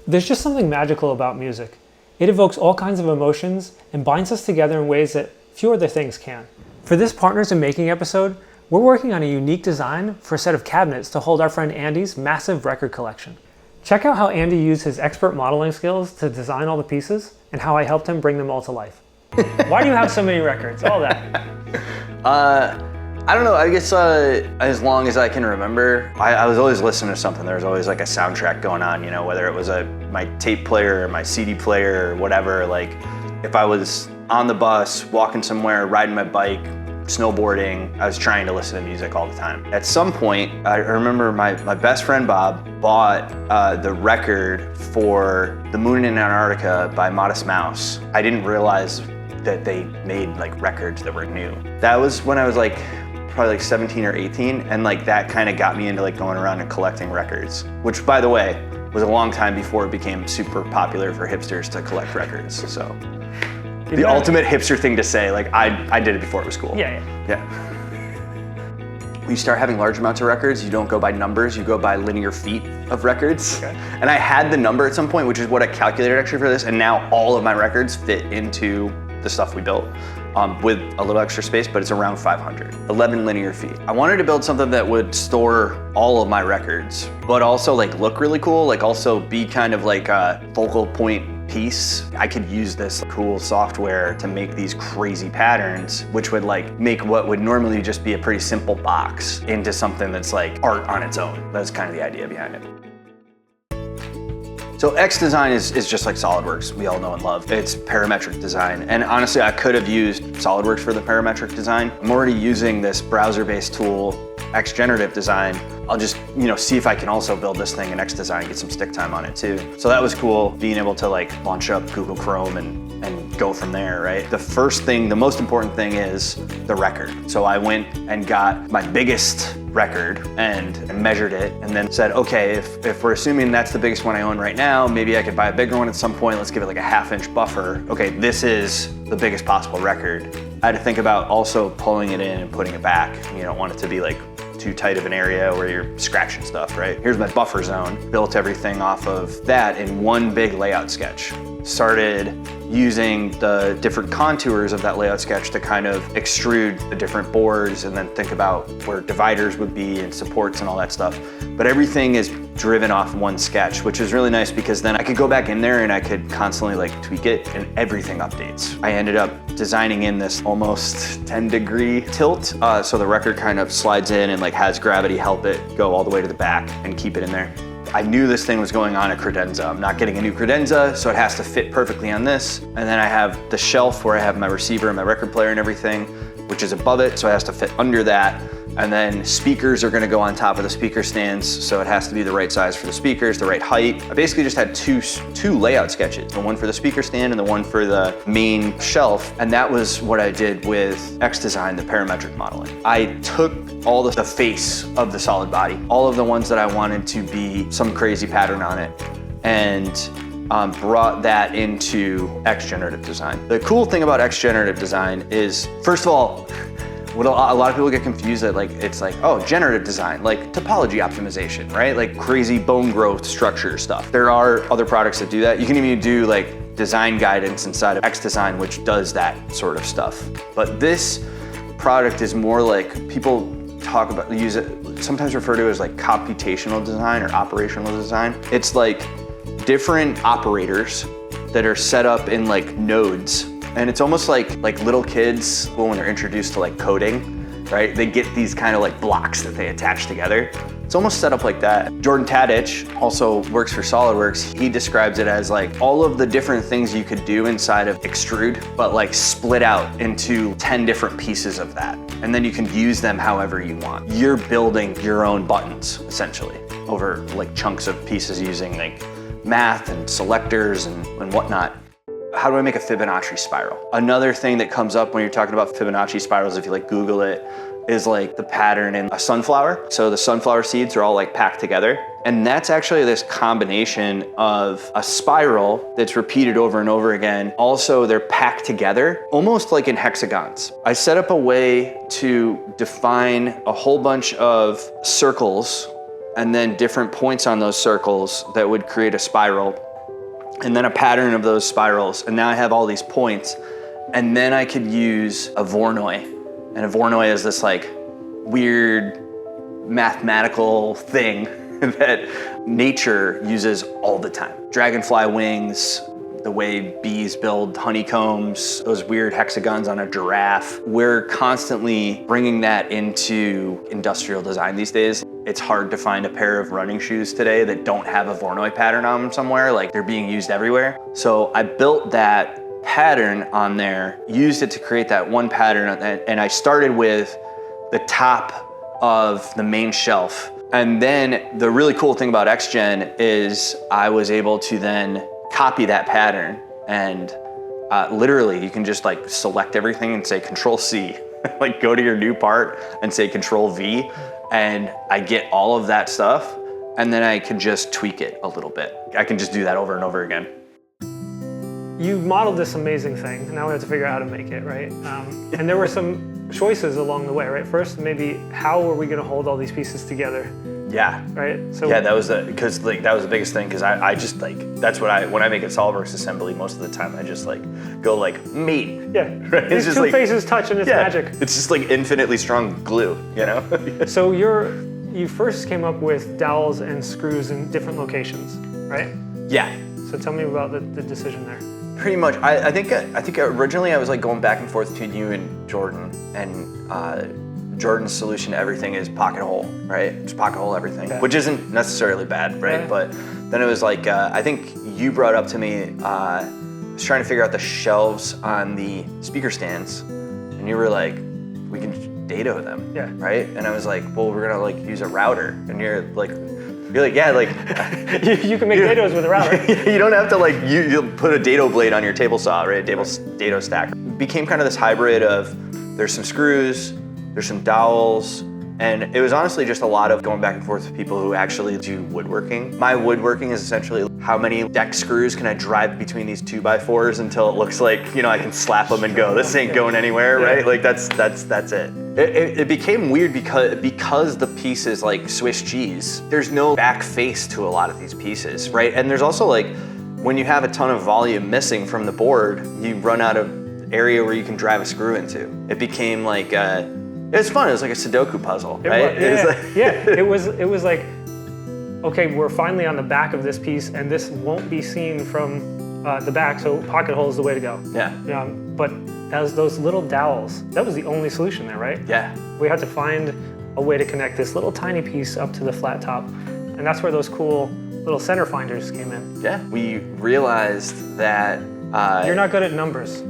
There's just something magical about music. It evokes all kinds of emotions and binds us together in ways that few other things can. For this Partners in Making episode, we're working on a unique design for a set of cabinets to hold our friend Andy's massive record collection. Check out how Andy used his expert modeling skills to design all the pieces and how I helped him bring them all to life. Why do you have so many records? All that. I don't know, I guess as long as I can remember, I was always listening to something. There was always like a soundtrack going on, you know, whether it was my tape player or my CD player or whatever. Like if I was on the bus, walking somewhere, riding my bike, snowboarding, I was trying to listen to music all the time. At some point, I remember my best friend Bob bought the record for The Moon in Antarctica by Modest Mouse. I didn't realize that they made like records that were new. That was when I was like probably like 17 or 18, and like that kind of got me into like going around and collecting records, which by the way was a long time before it became super popular for hipsters to collect records. So the ultimate hipster thing to say, like I did it before it was cool. Yeah. When you start having large amounts of records, you don't go by numbers, you go by linear feet of records. Okay. And I had the number at some point, which is what I calculated actually for this, and now all of my records fit into the stuff we built with a little extra space, but it's around 500, 11 linear feet. I wanted to build something that would store all of my records, but also like look really cool, like also be kind of like a focal point piece. I could use this cool software to make these crazy patterns, which would like make what would normally just be a pretty simple box into something that's like art on its own. That's kind of the idea behind it. So X design is just like SOLIDWORKS, we all know and love. It's parametric design. And honestly, I could have used SOLIDWORKS for the parametric design. I'm already using this browser-based tool, X Generative Design. I'll just, see if I can also build this thing in X design, get some stick time on it too. So that was cool, being able to like launch up Google Chrome and go from there, right? The first thing, the most important thing is the record. So I went and got my biggest record and measured it and then said, okay, if we're assuming that's the biggest one I own right now, maybe I could buy a bigger one at some point. Let's give it like a 1/2 inch buffer. Okay, this is the biggest possible record. I had to think about also pulling it in and putting it back. You don't want it to be like too tight of an area where you're scratching stuff, right? Here's my buffer zone. Built everything off of that in one big layout sketch. Started using the different contours of that layout sketch to kind of extrude the different boards and then think about where dividers would be and supports and all that stuff. But everything is driven off one sketch, which is really nice because then I could go back in there and I could constantly like tweak it and everything updates. I ended up designing in this almost 10-degree tilt. So the record kind of slides in and like has gravity help it go all the way to the back and keep it in there. I knew this thing was going on a credenza. I'm not getting a new credenza, so it has to fit perfectly on this. And then I have the shelf where I have my receiver and my record player and everything, which is above it, so it has to fit under that. And then speakers are gonna go on top of the speaker stands, so it has to be the right size for the speakers, the right height. I basically just had two layout sketches, the one for the speaker stand and the one for the main shelf. And that was what I did with X Design, the parametric modeling. I took all the face of the solid body, all of the ones that I wanted to be some crazy pattern on it, and brought that into X Generative Design. The cool thing about X Generative Design is, first of all, what a lot of people get confused that like, it's like, oh, generative design, like topology optimization, right? Like crazy bone growth structure stuff. There are other products that do that. You can even do like design guidance inside of X Design, which does that sort of stuff. But this product is more like, people talk about, use it, sometimes refer to it as like computational design or operational design. It's like different operators that are set up in like nodes. And it's almost like little kids, when they're introduced to like coding, right? They get these kind of like blocks that they attach together. It's almost set up like that. Jordan Tadich also works for SOLIDWORKS. He describes it as like all of the different things you could do inside of extrude, but like split out into 10 different pieces of that. And then you can use them however you want. You're building your own buttons, essentially, over like chunks of pieces using like math and selectors and whatnot. How do I make a Fibonacci spiral? Another thing that comes up when you're talking about Fibonacci spirals, if you like Google it, is like the pattern in a sunflower. So the sunflower seeds are all like packed together. And that's actually this combination of a spiral that's repeated over and over again. Also, they're packed together, almost like in hexagons. I set up a way to define a whole bunch of circles and then different points on those circles that would create a spiral. and then a pattern of those spirals. And now I have all these points. And then I could use a Voronoi. And a Voronoi is this like weird mathematical thing that nature uses all the time. Dragonfly wings, the way bees build honeycombs, those weird hexagons on a giraffe. We're constantly bringing that into industrial design these days. It's hard to find a pair of running shoes today that don't have a Voronoi pattern on them somewhere, like they're being used everywhere. So I built that pattern on there, used it to create that one pattern, and I started with the top of the main shelf. And then the really cool thing about XGen is I was able to then copy that pattern, and literally you can just like select everything and say Control C, like go to your new part and say Control V, and I get all of that stuff, and then I can just tweak it a little bit. I can just do that over and over again. You modeled this amazing thing, and now we have to figure out how to make it, right? And there were some choices along the way, right? First, maybe how are we going to hold all these pieces together? Yeah. Right. So yeah, that was because like that was the biggest thing, because I just like that's what when I make a SOLIDWORKS assembly, most of the time I just like go like meat. Yeah. Right? These two faces touch and it's magic. It's just like infinitely strong glue, you know. So you first came up with dowels and screws in different locations, right? Yeah. So tell me about the decision there. Pretty much. I think originally I was like going back and forth between you and Jordan, and Jordan's solution to everything is pocket hole, right? Just pocket hole everything, which isn't necessarily bad, right? But then it was like, I think you brought up to me, I was trying to figure out the shelves on the speaker stands, and you were like, we can dado them, right? And I was like, well, we're gonna like use a router, and you're like, yeah, like you can make dados with a router. You don't have to like you'll put a dado blade on your table saw, right? Dado stack. It became kind of this hybrid of there's some screws, there's some dowels, and it was honestly just a lot of going back and forth with people who actually do woodworking. My woodworking is essentially how many deck screws can I drive between these 2x4s until it looks like, you know, I can slap them and go, this ain't going anywhere, right? Like that's it. It became weird because the piece is like Swiss cheese. There's no back face to a lot of these pieces, right? And there's also like, when you have a ton of volume missing from the board, you run out of area where you can drive a screw into. It became like, it was fun. It was like a Sudoku puzzle, right? It was like, okay, we're finally on the back of this piece, and this won't be seen from the back, so pocket hole is the way to go. Yeah. But as those little dowels, that was the only solution there, right? Yeah. We had to find a way to connect this little tiny piece up to the flat top, and that's where those cool little center finders came in. Yeah. We realized that you're not good at numbers.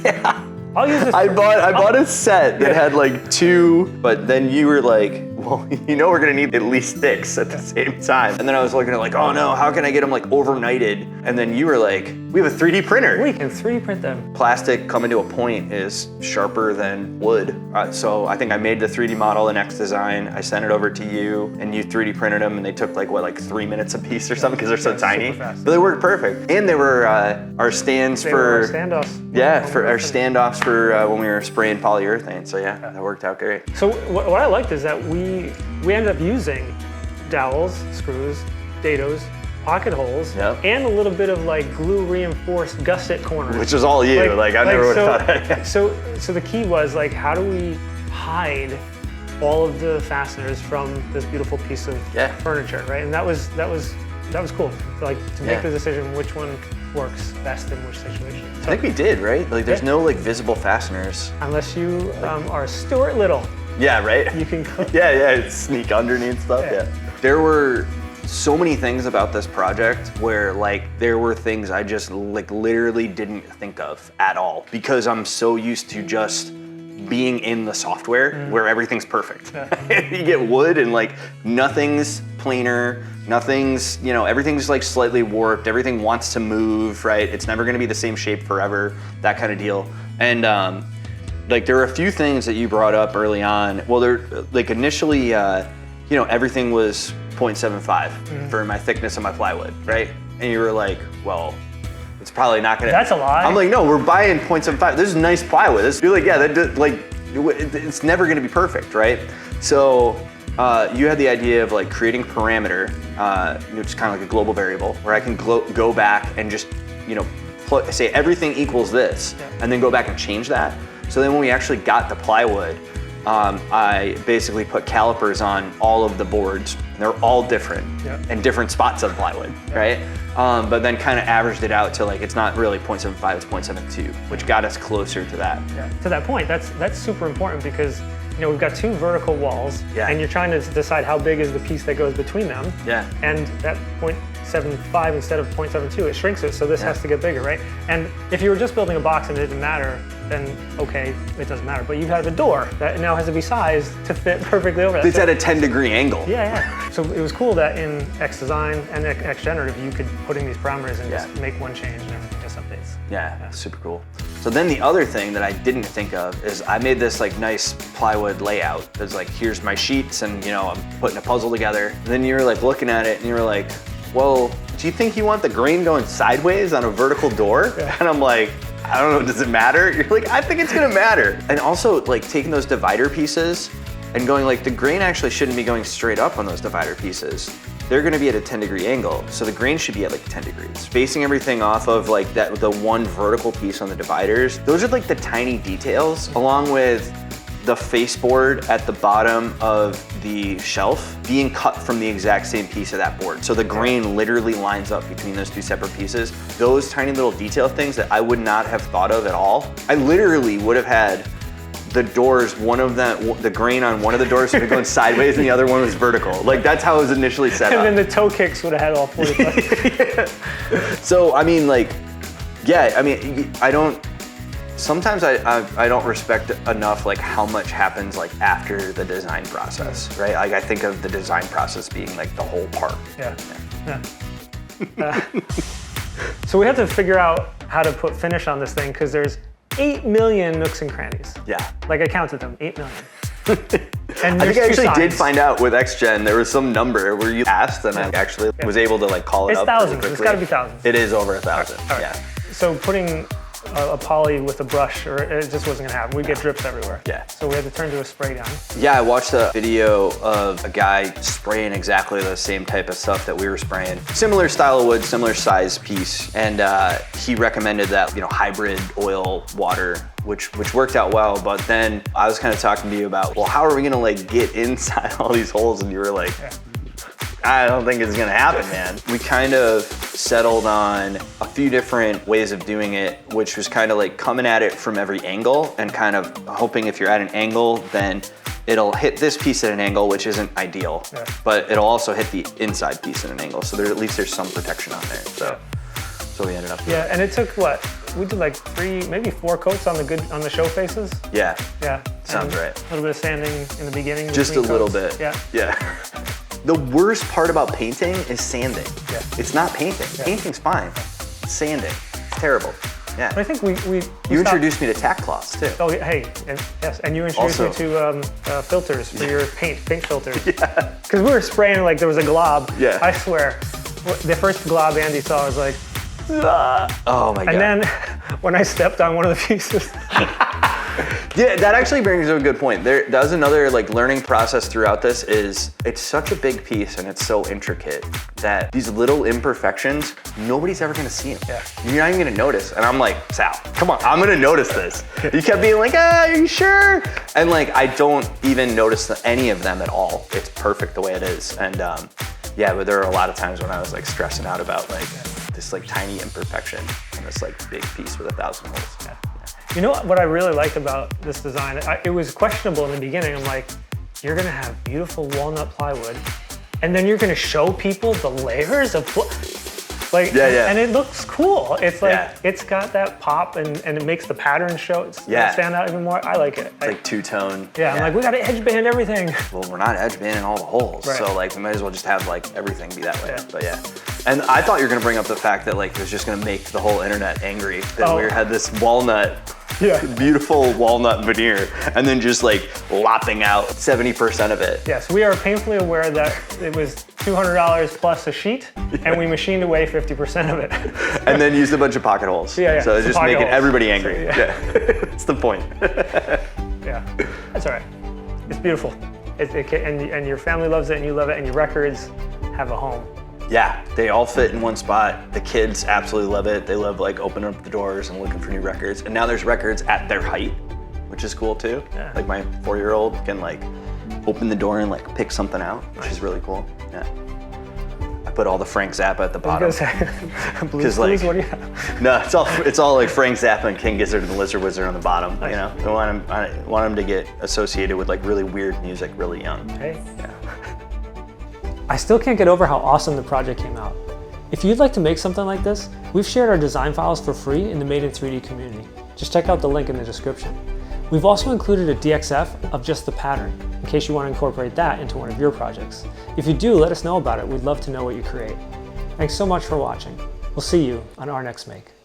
Yeah. I'll use this. I bought a set that had like 2, but then you were like, well, you know we're gonna need at least 6 at the same time. And then I was looking at like, oh no, how can I get them like overnighted? And then you were like, we have a 3D printer. We can 3D print them. Plastic coming to a point is sharper than wood. So I think I made the 3D model in XDesign. I sent it over to you, and you 3D printed them, and they took like 3 minutes a piece or something, because they're so tiny. But they worked perfect. And they were our stands for standoffs. Yeah, for our standoffs for when we were spraying polyurethane. So yeah, that worked out great. So what I liked is that we ended up using dowels, screws, dados, pocket holes, and a little bit of like glue reinforced gusset corners. Which was all you. I never would have thought that. So the key was like, how do we hide all of the fasteners from this beautiful piece of furniture, right? And that was cool. Like to make the decision which one works best in which situation. So, I think we did, right? Like there's no like visible fasteners. Unless you are Stuart Little. Yeah, right? You can go. Yeah, sneak underneath stuff, There were so many things about this project where like there were things I just like literally didn't think of at all, because I'm so used to just being in the software where everything's perfect. You get wood and like nothing's planar, nothing's, you know, everything's like slightly warped, everything wants to move, right? It's never gonna be the same shape forever, that kind of deal. And like there were a few things that you brought up early on. Well, they're like initially, you know, everything was 0.75 for my thickness of my plywood, right? And you were like, well, it's probably not gonna. That's a lie. I'm like, no, we're buying 0.75. This is nice plywood. You're like, yeah, it's never gonna be perfect, right? So You had the idea of like creating parameter, which is kind of like a global variable, where I can go back and just, say everything equals this, and then go back and change that. So then when we actually got the plywood, I basically put calipers on all of the boards. And they're all different and different spots of plywood, right? But then kind of averaged it out to like, it's not really 0.75, it's 0.72, which got us closer to that. Yeah. To that point, that's super important because we've got two vertical walls and you're trying to decide how big is the piece that goes between them. Yeah. And that 0.75 instead of 0.72, it shrinks it, so this has to get bigger, right? And if you were just building a box and it didn't matter, then okay, it doesn't matter. But you have a door that now has to be sized to fit perfectly over that. It's at a 10-degree angle. Yeah. So it was cool that in X Design and X Generative, you could put in these parameters and just make one change and everything just updates. Yeah, super cool. So then the other thing that I didn't think of is I made this like nice plywood layout. It's like, here's my sheets and I'm putting a puzzle together. And then you're like looking at it and you're like, well, do you think you want the grain going sideways on a vertical door? Yeah. And I'm like, I don't know, does it matter? You're like, I think it's gonna matter. And also like taking those divider pieces and going like, the grain actually shouldn't be going straight up on those divider pieces. They're gonna be at a 10-degree angle. So the grain should be at like 10 degrees. Basing everything off of like the one vertical piece on the dividers, those are like the tiny details, along with the faceboard at the bottom of the shelf being cut from the exact same piece of that board. So the grain literally lines up between those two separate pieces. Those tiny little detail things that I would not have thought of at all. I literally would have had the doors, one of them, the grain on one of the doors would have gone sideways and the other one was vertical. Like that's how it was initially set up. And then the toe kicks would have had all 45. So, I mean, like, sometimes I don't respect enough like how much happens like after the design process, right? Like I think of the design process being like the whole part. Yeah. So we have to figure out how to put finish on this thing because there's 8 million nooks and crannies. Yeah. Like I counted them, 8 million. And I think I actually did find out with XGen, there was some number where you asked and I actually was able to like call it up. It's thousands, really it's gotta be thousands. It is over 1,000, All right. Yeah. So putting a poly with a brush, or it just wasn't gonna happen. We'd get drips everywhere. Yeah. So we had to turn to a spray gun. Yeah, I watched a video of a guy spraying exactly the same type of stuff that we were spraying. Similar style of wood, similar size piece. And he recommended that, hybrid oil water, which worked out well. But then I was kind of talking to you about, well, how are we gonna like get inside all these holes? And you were like, I don't think it's gonna happen, man. We kind of settled on a few different ways of doing it, which was kind of like coming at it from every angle and kind of hoping if you're at an angle, then it'll hit this piece at an angle, which isn't ideal, but it'll also hit the inside piece at an angle. So at least there's some protection on there. So we ended up doing. Yeah, and it took what? We did like 3, maybe 4 coats on the show faces. Yeah. Yeah. Sounds right. A little bit of sanding in the beginning. Just a little bit. Yeah. Yeah. The worst part about painting is sanding. Yeah. It's not painting. Yeah. Painting's fine. Sanding, it's terrible. Yeah. But I think we You introduced me to tack cloths too. Oh, hey, yes, and you introduced me to filters for your paint filters. Yeah. Because we were spraying like there was a glob. Yeah. I swear, the first glob Andy saw was like, oh my God. And then when I stepped on one of the pieces. Yeah, that actually brings up a good point. That was another like learning process throughout this is it's such a big piece and it's so intricate that these little imperfections, nobody's ever gonna see them. Yeah. You're not even gonna notice. And I'm like, Sal, come on, I'm gonna notice this. You kept being like, are you sure? And like, I don't even notice any of them at all. It's perfect the way it is. And yeah, but there are a lot of times when I was like stressing out about like this like tiny imperfection on this like big piece with 1,000 holes. Yeah. You know what I really liked about this design? It was questionable in the beginning. I'm like, you're gonna have beautiful walnut plywood, and then you're gonna show people the layers of and it looks cool. It's like, it's got that pop and it makes the pattern show, stand out even more. I like it. It's like two-tone. Yeah, I'm like, we gotta edge band everything. Well, we're not edge banding all the holes, right. So like we might as well just have like everything be that way. Yeah. But yeah. And I thought you were gonna bring up the fact that like it was just gonna make the whole internet angry that we had this walnut, beautiful walnut veneer, and then just like lopping out 70% of it. Yes, we are painfully aware that it was $200 plus a sheet, and we machined away 50% of it. And then used a bunch of pocket holes. Yeah. So it's just making everybody angry. So, That's the point. Yeah, that's all right. It's beautiful. And your family loves it, and you love it, and your records have a home. Yeah, they all fit in one spot. The kids absolutely love it. They love like opening up the doors and looking for new records. And now there's records at their height, which is cool too. Yeah. Like my 4-year-old can like open the door and like pick something out, which is really cool. Yeah. I put all the Frank Zappa at the bottom. Blues, like, what do you have? No, it's all like Frank Zappa and King Gizzard and the Lizard Wizard on the bottom. Nice. You know, I want them to get associated with like really weird music really young. Hey. Yeah. I still can't get over how awesome the project came out. If you'd like to make something like this, we've shared our design files for free in the Made in 3D community. Just check out the link in the description. We've also included a DXF of just the pattern, in case you want to incorporate that into one of your projects. If you do, let us know about it. We'd love to know what you create. Thanks so much for watching. We'll see you on our next make.